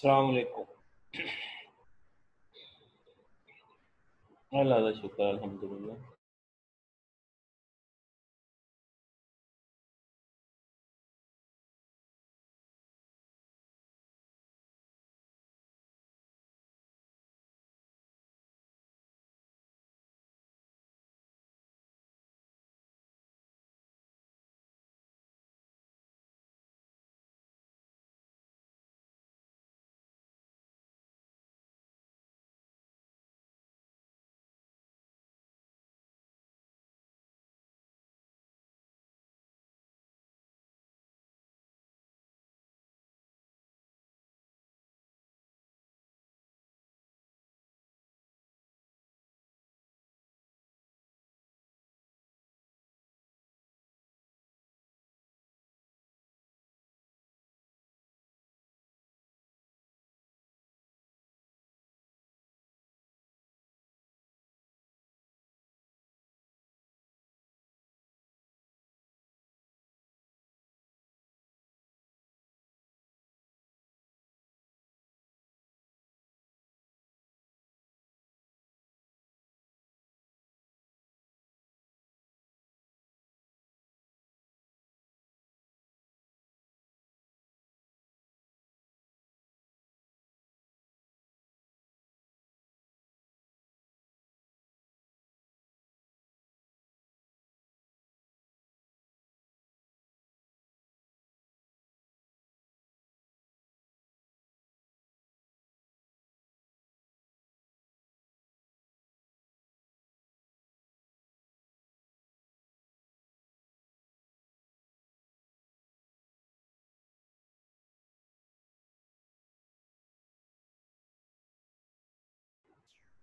अस्सलाम वालेकुम। अल्लाह का शुक्र अल्हम्दुलिल्लाह।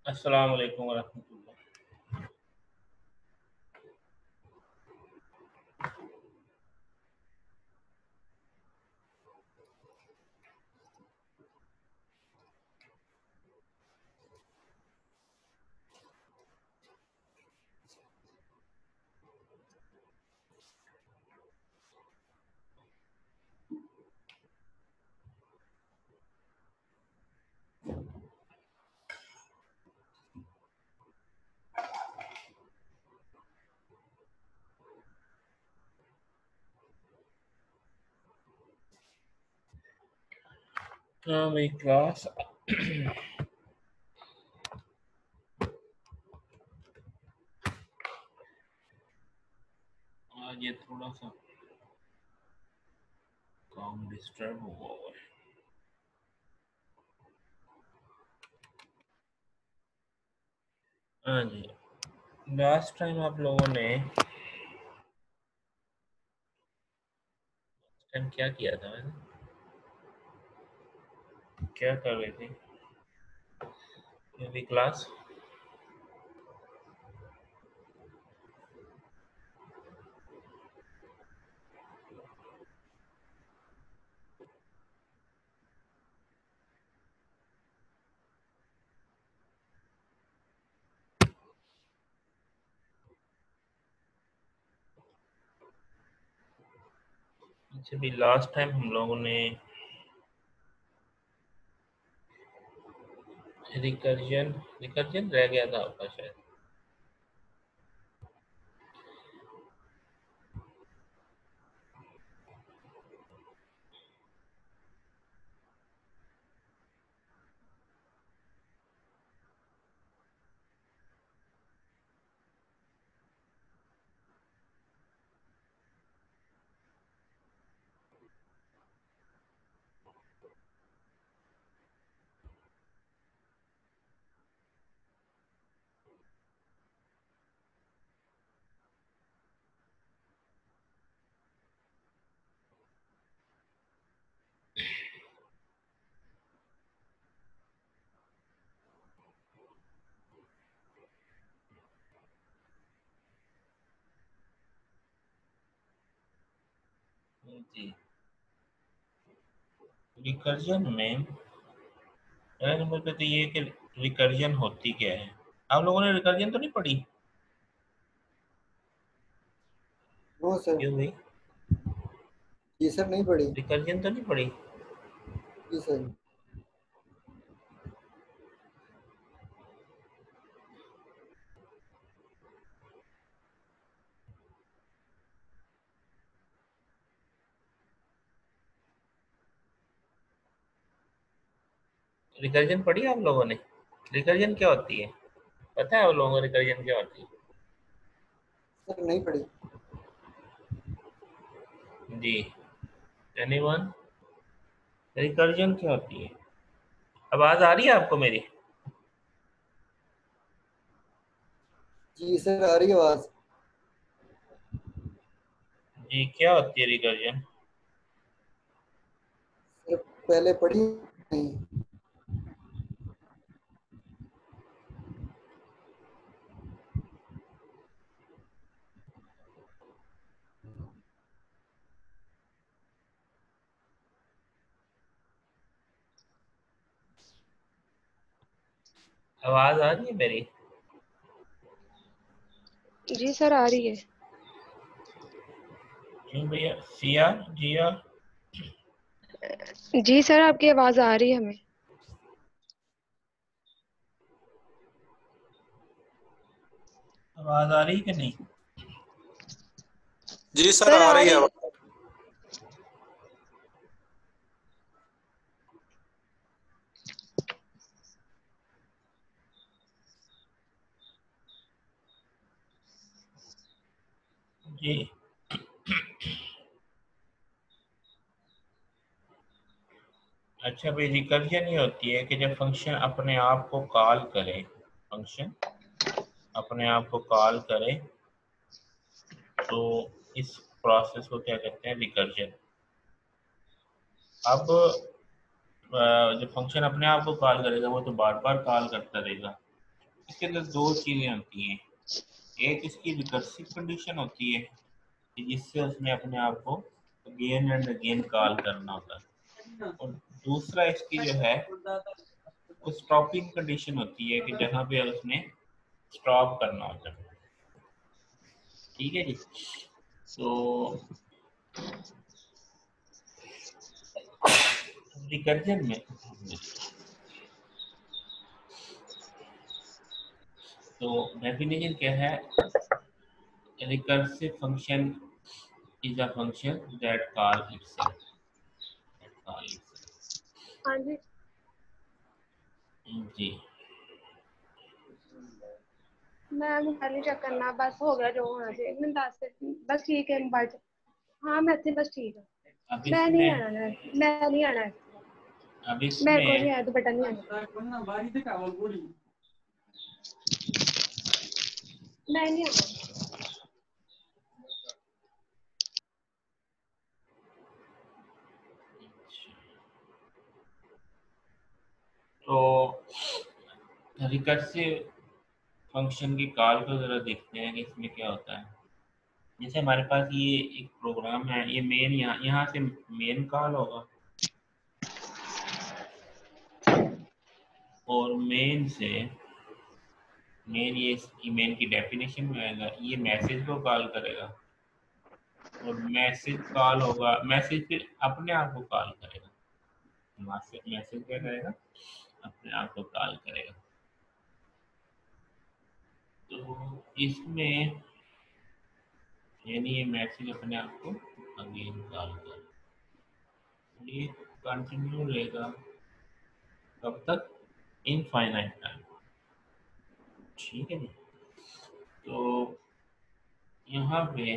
अस्सलाम वालेकुम वरहमतुल्लाह। हाँ मेरी क्लास आज ये थोड़ा सा काम डिस्टर्ब हुआ है। हाँ जी, लास्ट टाइम आप लोगों ने क्या किया था? क्या कर रहे थे मेरी क्लास? अच्छा, भी लास्ट टाइम हम लोगों ने रिकर्जन रिकर्जन रह गया था आपका शायद। जी, रिकर्जन में पहले नंबर पे तो ये है कि रिकर्जन होती क्या है। आप लोगों ने रिकर्जन तो नहीं पढ़ी? No sir. क्यों भाई? ये सर नहीं पढ़ी। रिकर्जन तो नहीं पढ़ी? जी सर। रिकर्जन पढ़ी आप लोगों ने? रिकर्जन क्या होती है? पता है आप लोगों को रिकर्जन क्या होती है? सर नहीं पढ़ी। जी, एनीवन? रिकर्जन क्या होती है? आवाज आ रही है आपको मेरी? जी सर आ रही है आवाज। जी, क्या होती है रिकर्जन? सर पहले पढ़ी नहीं। आवाज आ रही है मेरी? जी सर आ रही है। क्यों भैया? सिया, जिया? जी सर आपकी आवाज आ रही है हमें। आवाज आ रही है कि नहीं? जी सर सर आ आ रही है रही। आवाज। जी, अच्छा भाई, रिकर्जन ये होती है कि जब फंक्शन अपने आप को कॉल करे, फंक्शन अपने आप को कॉल करे, तो इस प्रोसेस को क्या कहते हैं? रिकर्जन। अब जब फंक्शन अपने आप को कॉल करेगा वो तो बार बार कॉल करता रहेगा। इसके अंदर दो चीजें होती हैं। एक इसकी रिकर्सिव कंडीशन होती है कि जिससे उसने अपने आप को अगेन एंड अगेन कॉल करना होता है, और दूसरा इसकी जो है वो स्टॉपिंग कंडीशन होती है कि जहाँ पे उसने स्टॉप करना होता है। ठीक है जी। तो रिकर्जन में तो डेफिनेशन क्या है? Recursive function is a function that call itself. हाँ जी। जी, मैं मोबाइल नहीं चेक करना, बस हो गया जो होना चाहिए। मैं 10 बस ठीक है मोबाइल। हाँ मैं थी बस ठीक है। अब मैं नहीं इसमें आना है, मैं नहीं आना है। अब मेरे को इसमें नहीं आया तो बेटा नहीं आना। मैं नहीं आना। तो रिकर्सिव फंक्शन की कॉल को जरा देखते हैं कि इसमें क्या होता है। जैसे हमारे पास ये एक प्रोग्राम है, ये मेन, यहाँ से मेन कॉल होगा, और मेन से मेन, ये इसकी मेन की डेफिनेशन में आएगा, ये मैसेज को कॉल करेगा, और मैसेज कॉल होगा, मैसेज फिर अपने आप को कॉल करेगा। मैसेज क्या करेगा? अपने आप को कॉल करेगा। तो इसमें यानी ये मैसेज अपने आप को अगेन कॉल करेगा, ये कंटिन्यू रहेगा कब तक? Infinite time. ठीक है जी। तो यहाँ पे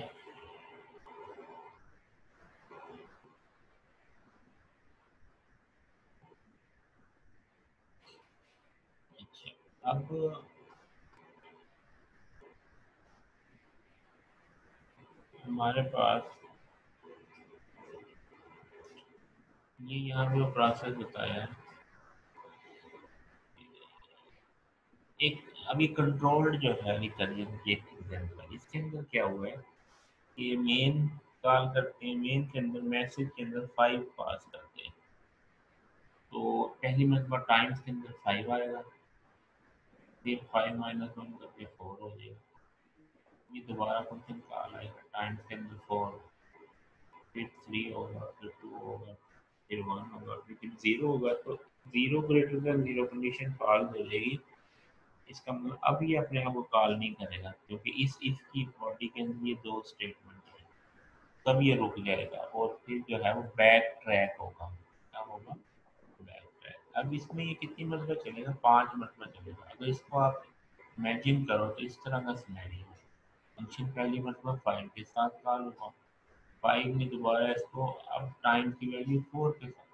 अच्छा, अब हमारे पास ये यहाँ पे प्रोसेस बताया है एक। अभी कंट्रोल्ड जो है रिकर्जन की एक एग्जांपल, इसके अंदर क्या हुआ है कि मेन कॉल करते हैं, मेन के अंदर मैसेज के अंदर 5 पास करते हैं, तो पहली मरतबा टाइम्स के अंदर 5 आएगा, फिर 5 माइनस 1 करके 4 हो जाएगा, ये दोबारा फंक्शन कॉल आएगा टाइम्स के अंदर 4, फिर 3 होगा, फिर 2 होगा, फिर 1 होगा, फिर 0 होगा। तो 0 ग्रेटर देन 0 कंडीशन फॉल्स हो जाएगी। इसका मतलब अब ये अपने आप को कॉल नहीं करेगा, क्योंकि इस इफ की बॉडी के अंदर ये दो स्टेटमेंट है, तब ये रुक जाएगा और फिर जो है वो बैक ट्रैक होगा। क्या होगा? Back track. अब इसमें ये कितनी मरतबा चलेगा, 5 मरतबा चलेगा। अगर इसको आप इमेजिन करो तो इस तरह का सिनेरियो है, फंक्शन पहली मरतबा 5 के साथ कॉल हुआ, 5 ने दोबारा इसको अब टाइम की वैल्यू 4 के साथ,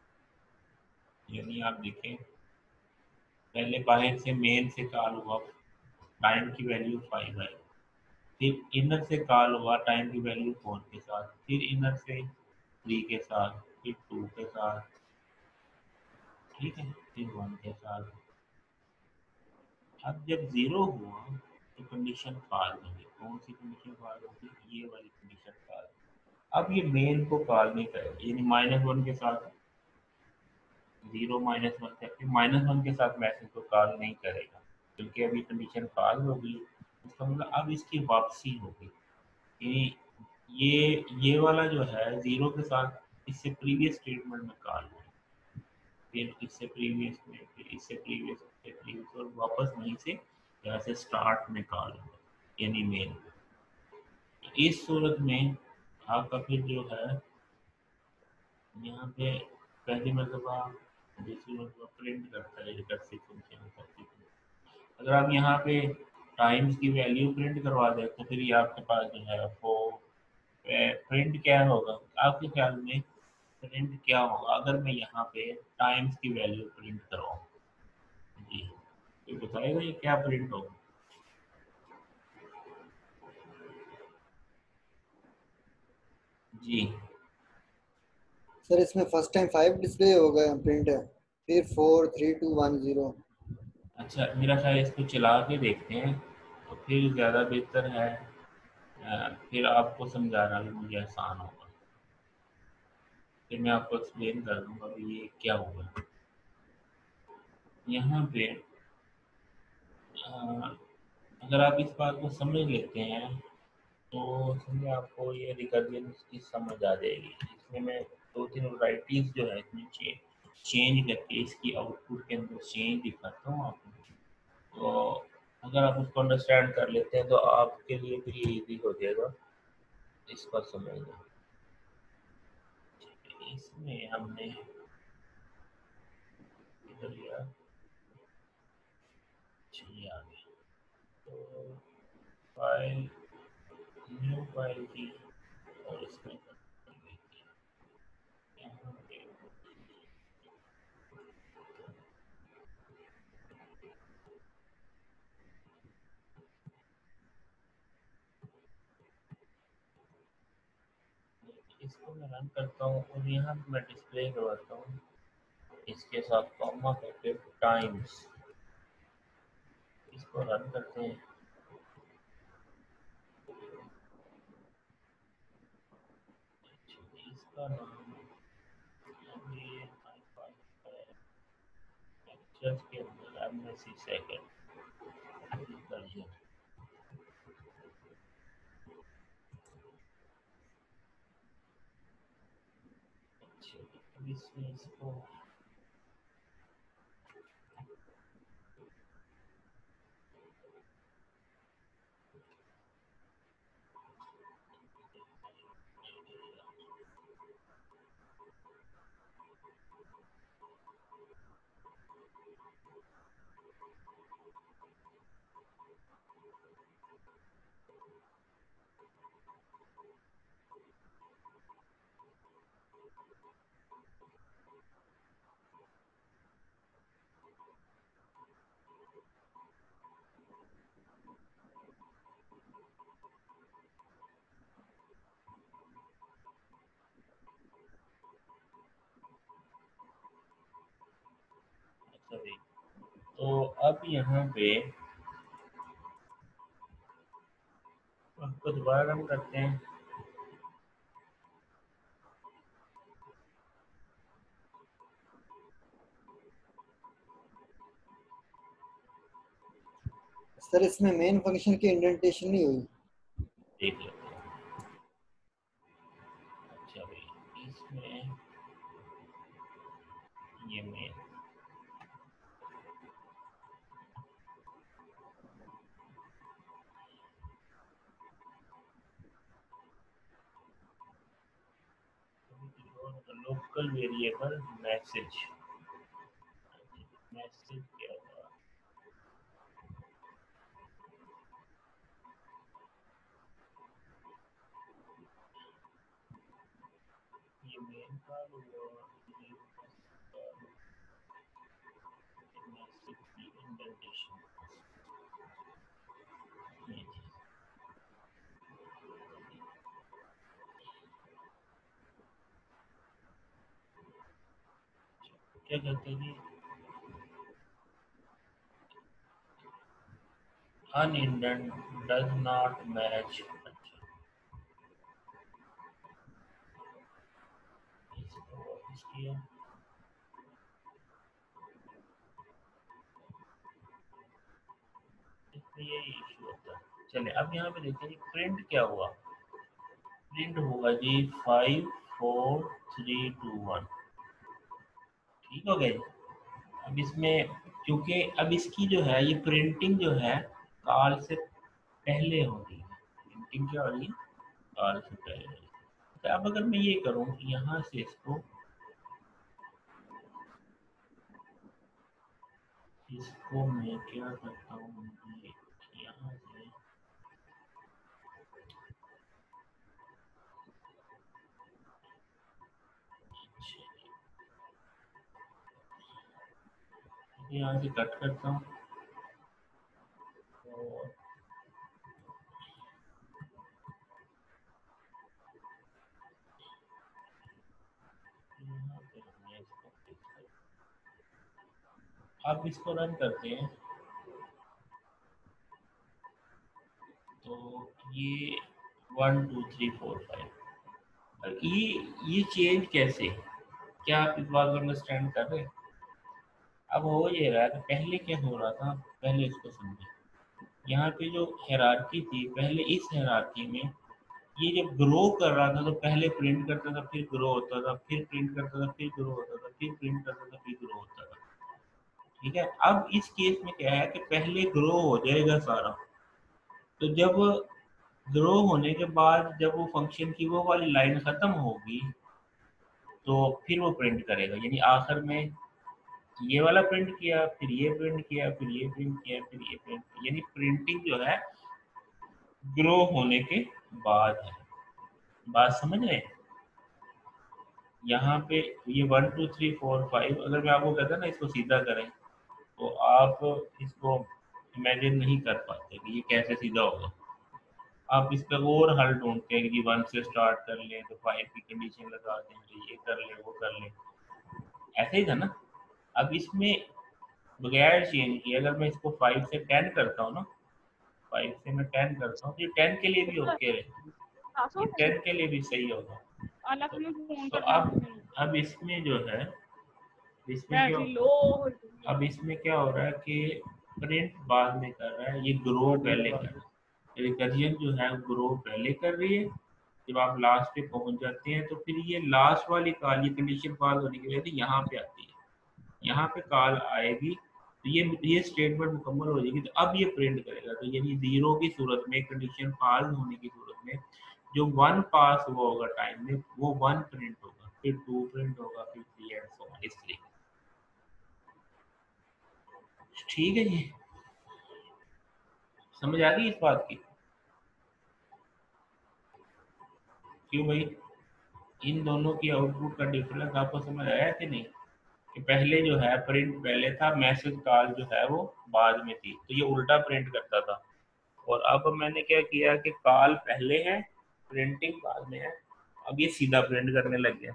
यानी आप देखें पहले बाहर से मेन से कॉल हुआ, टाइम की वैल्यू 5 है, फिर इनर से कॉल हुआ टाइम की वैल्यू 4 के साथ, फिर इनर से 3 के साथ, फिर 2 के साथ, ठीक है, फिर 1 के साथ। अब जब 0 हुआ तो कंडीशन फॉल्स होगी। कौन सी कंडीशन फॉल्स होगी, ये वाली कंडीशन फॉल्स। अब ये मेन को कॉल नहीं करेगा, यानी -1 के साथ 0 -1 से, फिर -1 के साथ मैसेज को कॉल नहीं करेगा, क्योंकि अभी कंडीशन फॉल्स होगी। इसका मतलब अब इसकी वापसी होगी, यानी ये वाला जो है 0 के साथ इससे प्रीवियस स्टेटमेंट में कॉल हुआ, फिर इससे प्रीवियस में, फिर इससे प्रीवियस, से प्रीवियस, और वापस वहीं से यहाँ से स्टार्ट में कॉल हुआ, यानी मेन। इस सूरत में आपका फिर जो है यहाँ पे पहली मरतबा, दूसरी मरतबा प्रिंट करता है रिकर्सिव फंक्शन। अगर आप यहाँ पे टाइम्स की वैल्यू प्रिंट करवा दें तो फिर ये आपके पास जो है वो प्रिंट क्या होगा आपके ख्याल में, प्रिंट क्या होगा अगर मैं यहाँ पे टाइम्स की वैल्यू प्रिंट करवाऊँ? जी, तो बताएगा ये क्या प्रिंट होगा? जी सर इसमें फर्स्ट टाइम 5 डिस्प्ले होगा, प्रिंट है, फिर 4 3 2 1 0। अच्छा, मेरा ख्याल है इसको चला के देखते हैं तो फिर ज़्यादा बेहतर है। फिर आपको समझाना भी मुझे आसान होगा, फिर मैं आपको एक्सप्लेन कर दूंगा कि ये क्या होगा। यहाँ पे अ, अगर आप इस बात को समझ लेते हैं तो समझे आपको ये रिकर्जन की समझ आ जाएगी। इसमें मैं 2-3 वैराइटीज़ जो है इसमें चेंज करके इसकी आउटपुट के अंदर चेंज दिखाता हूँ आपको। तो अगर आप उसको अंडरस्टैंड कर लेते हैं तो आपके लिए भी ये ईजी हो जाएगा इसको समझना। इसमें हमने इधर लिया, चलिए आगे, तो फाइल, न्यू फाइल की, और इसमें यहाँ पे इसको मैं रन करता हूँ और यहाँ पे मैं डिस्प्ले करवाता हूँ इसके साथ कॉमा करके टाइम्स। इसको रन करते हैं, इसका नाम ये लेक्चर्स के अंदर एमएससी सेकंड वर्जन। अच्छा, अब इसमें इसको अच्छा भाई, तो अब यहाँ पे आपको दोबारा रन करते हैं। सर इसमें मेन फंक्शन की इंडेंटेशन नहीं हुई। देख लेते हैं। अच्छा भाई, इसमें ये मेन लोकल वेरिएबल मैसेज, क्या कहते हैं, अनइंडेंट डज नॉट मैच। इसको वापस किया, इसमें यही इशू होता है। चलिए अब यहाँ पे देखते हैं प्रिंट क्या हुआ। प्रिंट होगा जी 5 4 3 2 1। ठीक हो गया जी। अब इसमें क्योंकि अब इसकी जो है ये प्रिंटिंग जो है कॉल से पहले हो रही है। प्रिंटिंग क्या हो रही है, कॉल से पहले हो रही है। तो अब अगर मैं ये करूँ यहाँ से इसको मैं क्या करता हूँ, यहाँ से यहाँ से कट करता हूँ और यहाँ पे मैं इसको fix करता हूँ। अब इसको रन करते हैं तो ये 1 2 3 4 5। ये चेंज कैसे, क्या आप इस बात को अंडरस्टैंड कर रहे हैं। अब हो ये रहा है कि पहले क्या हो रहा था, पहले इसको समझे। यहाँ पे जो हायरार्की थी, पहले इस हायरार्की में ये जब ग्रो कर रहा था तो पहले प्रिंट करता था, फिर ग्रो होता था, फिर प्रिंट करता था, फिर ग्रो होता था, फिर प्रिंट करता था, फिर ग्रो होता था। ठीक है, अब इस केस में क्या है कि पहले ग्रो हो जाएगा सारा, तो जब ग्रो होने के बाद जब वो फंक्शन की वो वाली लाइन खत्म होगी तो फिर वो प्रिंट करेगा। यानी आखिर में ये वाला प्रिंट किया, फिर ये प्रिंट किया, फिर ये प्रिंट किया, फिर ये प्रिंट किया। यानी प्रिंटिंग जो है ग्रो होने के बाद है। बात समझ रहे हैं। यहाँ पे ये 1 2 3 4 5 अगर मैं आपको कहता ना इसको सीधा करें तो आप इसको इमेजिन नहीं कर पाते कि ये कैसे सीधा होगा। आप इसका और हल ढूंढते हैं कि 1 से स्टार्ट कर लें तो 5 की कंडीशन लगा दें, तो ये कर ले वो कर ले, ऐसे ही था ना। अब इसमें बगैर चेंज किए अगर मैं इसको 5 से 10 करता हूँ ना, 5 से मैं 10 करता हूँ तो ये 10 के लिए भी ओके रहे, ये 10 के लिए भी सही होगा। तो, तो अब इसमें जो है इसमें क्या, अब इसमें क्या हो रहा है कि प्रिंट बाद में कर रहा है, ये ग्रो पहले कर रहा है। रिकर्जन जो है ग्रो पहले कर रही है। जब आप लास्ट पे पहुंच जाते हैं तो फिर ये लास्ट वाली कॉल, ये कंडीशन पास होने की वजह से यहाँ पे आती है, यहाँ पे कॉल आएगी तो ये स्टेटमेंट मुकम्मल हो जाएगी। तो अब ये प्रिंट करेगा, तो यानी 0 की सूरत में, कंडीशन पास होने की सूरत में जो 1 पास हुआ होगा टाइम में वो 1 प्रिंट होगा, फिर 2 प्रिंट होगा, फिर 3 एंड सो ऑन। इसलिए ठीक है जी, समझ आ गई इस बात की। क्यों भाई, इन दोनों की आउटपुट का डिफरेंस आपको समझ आया कि नहीं, कि पहले जो है प्रिंट पहले था, मैसेज कॉल जो है वो बाद में थी, तो ये उल्टा प्रिंट करता था। और अब मैंने क्या किया कि कॉल पहले है, प्रिंटिंग बाद में है, अब ये सीधा प्रिंट करने लग गया।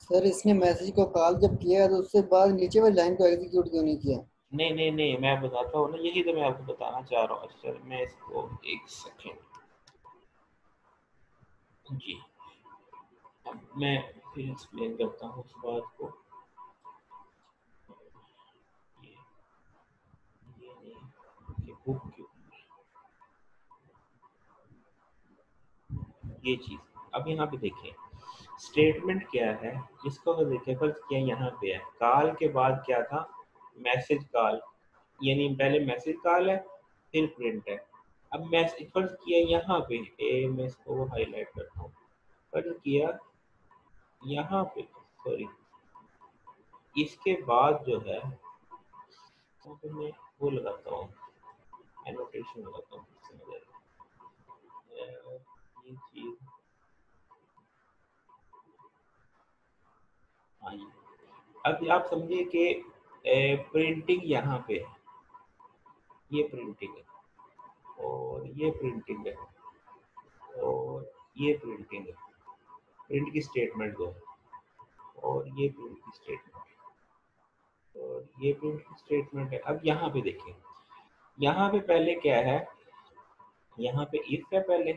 सर इसने मैसेज को कॉल जब किया तो उससे बाद नीचे वाली लाइन को एग्जीक्यूट क्यों नहीं किया। नहीं नहीं नहीं, मैं बताता हूँ ना, यही तो मैं आपको बताना चाह रहा हूँ। अच्छा मैं इसको एक सेकेंड जी, अब मैं फिर एक्सप्लेन करता हूँ उस बात को। ये ये नहीं, ये बुक क्यों, ये चीज़। अब यहाँ पे देखिए स्टेटमेंट क्या है, इसको अगर देखें फर्ज किया यहाँ पे है, कॉल के बाद क्या था, मैसेज कॉल, यानी पहले मैसेज कॉल है फिर प्रिंट है। अब मैसेज फर्ज किया यहाँ पे मैं इसको हाईलाइट करता हूँ, फर्ज किया यहाँ पे, सॉरी इसके बाद जो है तो मैं वो लगाता हूँ, एनोटेशन लगाता हूँ, ये चीज़ हाँ ये अब आप समझिए कि प्रिंटिंग यहाँ पे है, ये प्रिंटिंग है और ये प्रिंटिंग है और ये प्रिंटिंग है, प्रिंट की स्टेटमेंट दो और ये प्रिंट की स्टेटमेंट और ये प्रिंट की स्टेटमेंट है। अब यहाँ पे देखिए, यहाँ पे पहले क्या है, यहाँ पे इफ है, पहले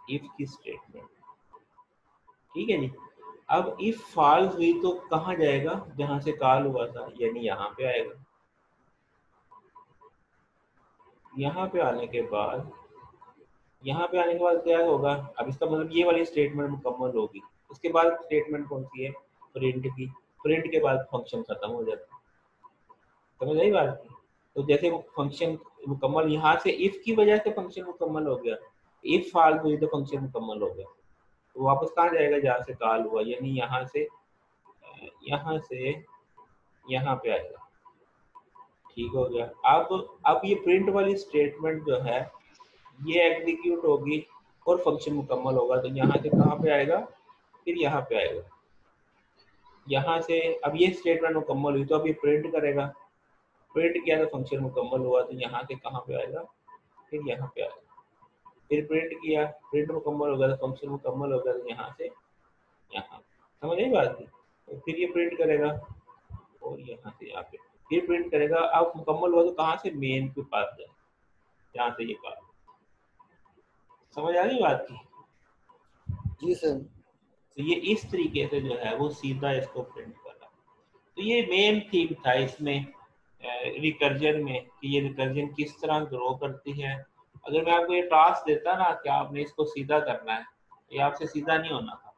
इफ की स्टेटमेंट, ठीक है जी। अब इफ फॉल्स हुई तो कहाँ जाएगा, जहां से कॉल हुआ था, यानी यहाँ पे आएगा। यहाँ पे आने के बाद, यहाँ पे आने के बाद क्या होगा, अब इसका मतलब ये वाली स्टेटमेंट मुकम्मल होगी। उसके बाद स्टेटमेंट कौन सी है, प्रिंट की। प्रिंट के बाद फंक्शन खत्म हो जाता है, समझ आई बात की। तो जैसे वो फंक्शन मुकम्मल, यहाँ से इफ की वजह से फंक्शन मुकम्मल हो गया, इफ फॉल्स हुई तो फंक्शन मुकम्मल हो गया, तो वापस कहाँ जाएगा, जहाँ से कॉल हुआ, यानी यहाँ से यहाँ पे आएगा। ठीक हो गया। अब ये प्रिंट वाली स्टेटमेंट जो है ये एग्जीक्यूट होगी और फंक्शन मुकम्मल होगा, तो यहाँ से कहाँ पे आएगा, फिर यहाँ पे आएगा। यहाँ से अब ये स्टेटमेंट मुकम्मल हुई तो अब ये प्रिंट करेगा, प्रिंट किया तो फंक्शन मुकम्मल हुआ, तो यहाँ से कहाँ पे आएगा, फिर यहाँ पे आएगा। फिर प्रिंट किया, प्रिंट मुकम्मल हो गया तो फंक्शन मुकम्मल हो गया, तो यहाँ से यहाँ, समझ आई बात की। तो फिर ये प्रिंट करेगा और यहाँ से यहाँ पे फिर प्रिंट करेगा। अब मुकम्मल हुआ तो कहाँ से, मेन के पास जाए, जहाँ से ये कहा। समझ आ रही बात की। जी सर। तो ये इस तरीके से जो है वो सीधा इसको प्रिंट कर रहा है। तो ये मेन थीम था इसमें रिकर्जन में, कि ये रिकर्जन किस तरह ग्रो करती है। अगर मैं आपको ये टास्क देता ना कि आपने इसको सीधा करना है, ये आपसे सीधा नहीं होना था।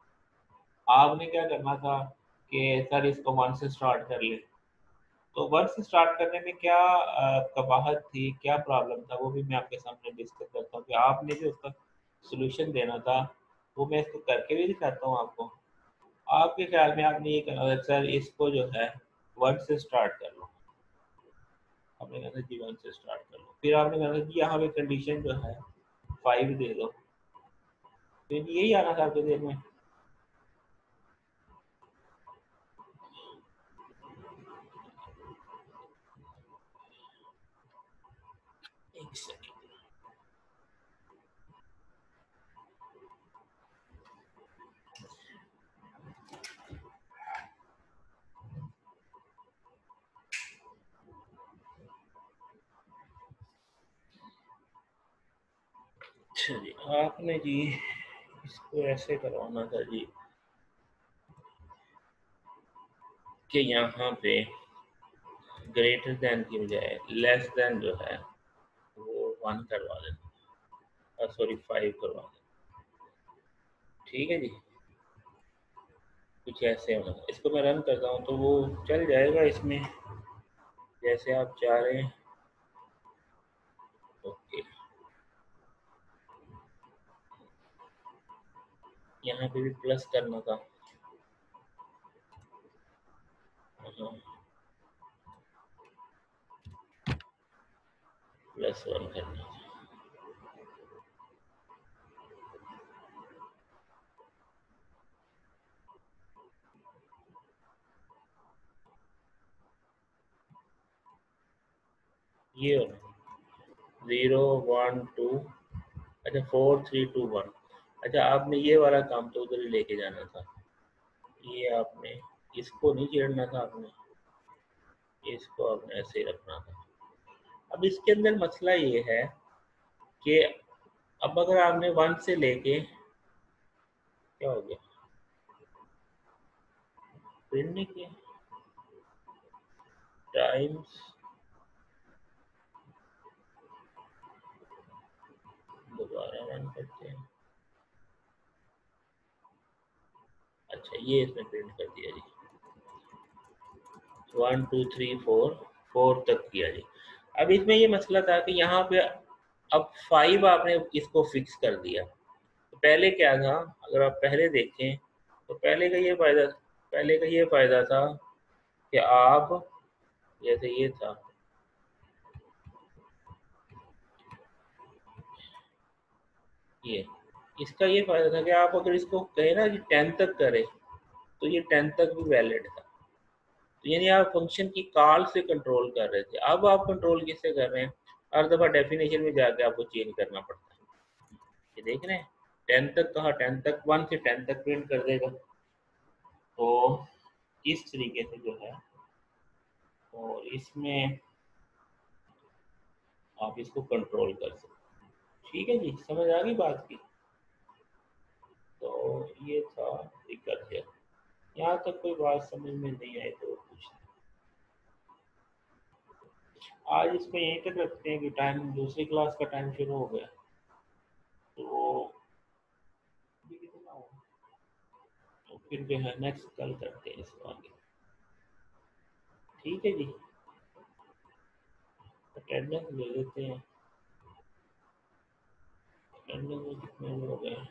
आपने क्या करना था कि सर इसको वन से स्टार्ट कर ले। तो वन से स्टार्ट करने में क्या कबाहत थी, क्या प्रॉब्लम था, वो भी मैं आपके सामने डिस्कस करता हूँ कि आपने जो उसका सोल्यूशन देना था वो मैं इसको करके भी दिखाता हूँ आपको। आपके ख्याल में आपने ये करना था, सर इसको जो है वन से स्टार्ट कर लो। आपने कहा था जी वन से स्टार्ट कर लो, फिर आपने कहा था कि यहाँ पे कंडीशन जो है 5 दे दो, फिर यही आना था आपके दिल में। एक सेकंड। अच्छा जी, आपने जी इसको ऐसे करवाना था जी कि यहाँ पे ग्रेटर देन की बजाय लेस देन जो है वो 1 करवा देना, सॉरी 5 करवा देना। ठीक है जी, कुछ ऐसे होना। इसको मैं रन करता हूँ तो वो चल जाएगा इसमें जैसे आप चाह रहे हैं। ओके, यहाँ पे भी प्लस करना था। +1 करना था। ये होना 0 1 2, अच्छा 4 3 2 1। अच्छा आपने ये वाला काम तो उधर ही लेके जाना था, ये आपने इसको नहीं छेड़ना था, आपने इसको आपने ऐसे ही रखना था। अब इसके अंदर मसला ये है कि अब अगर आपने 1 से लेके, क्या हो गया, प्रिंट नहीं किया, टाइम्स, दोबारा रन करते हैं। अच्छा ये इसमें प्रिंट कर दिया जी, 1 2 3 4, 4 तक किया जी। अब इसमें ये मसला था कि यहाँ पे अब 5 आपने इसको फिक्स कर दिया। तो पहले क्या था, अगर आप पहले देखें तो पहले का ये फायदा था कि आप, जैसे ये था, ये इसका ये फायदा था कि आप अगर इसको कहें ना कि 10 तक करें तो ये 10 तक भी वैलिड था। तो यानी आप फंक्शन की कॉल से कंट्रोल कर रहे थे, अब आप कंट्रोल किससे कर रहे हैं? हर दफ़ा डेफिनेशन में जाके आपको चेंज करना पड़ता है। ये देख रहे हैं 10 तक कहा, 10 तक 1 से 10 तक प्रिंट कर देगा। तो इस तरीके से जो है, और इसमें आप इसको कंट्रोल कर सकते हैं। ठीक है जी, समझ आ गई बात की? तो ये था दिक्कत है। यहाँ तक कोई बात समझ में नहीं आई तो कुछ आज इसमें यहीं तक रखते हैं कि टाइम, दूसरी क्लास का टाइम शुरू हो गया। तो अभी कितना हुआ? तो फिर जो है नेक्स्ट कल करते हैं इसको आगे। ठीक है जी, अटेंडेंस ले लेते हैं। अटेंडेंस में कितने लोग हैं?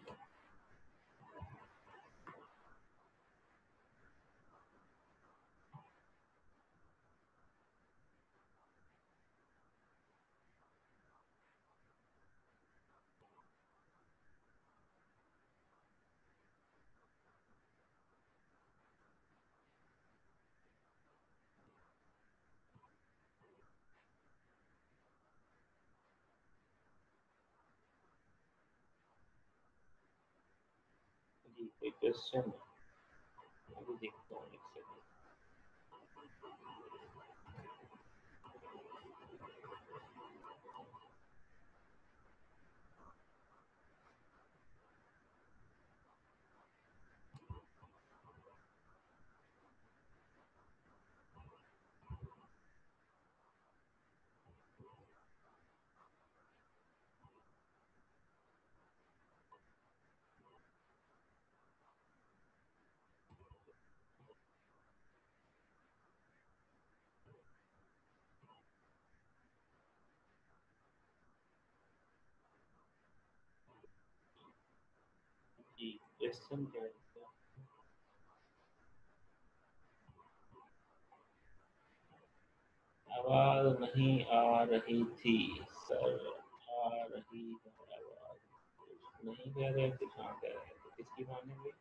जी कोई क्वेश्चन? अभी देखता हूँ एक सेकंड। जी क्वेश्चन क्या है? आवाज नहीं आ रही थी सर। आ रही है आवाज। कुछ नहीं कह रहे, कुछ हाँ कह रहे हैं, तो किसकी मानेंगे?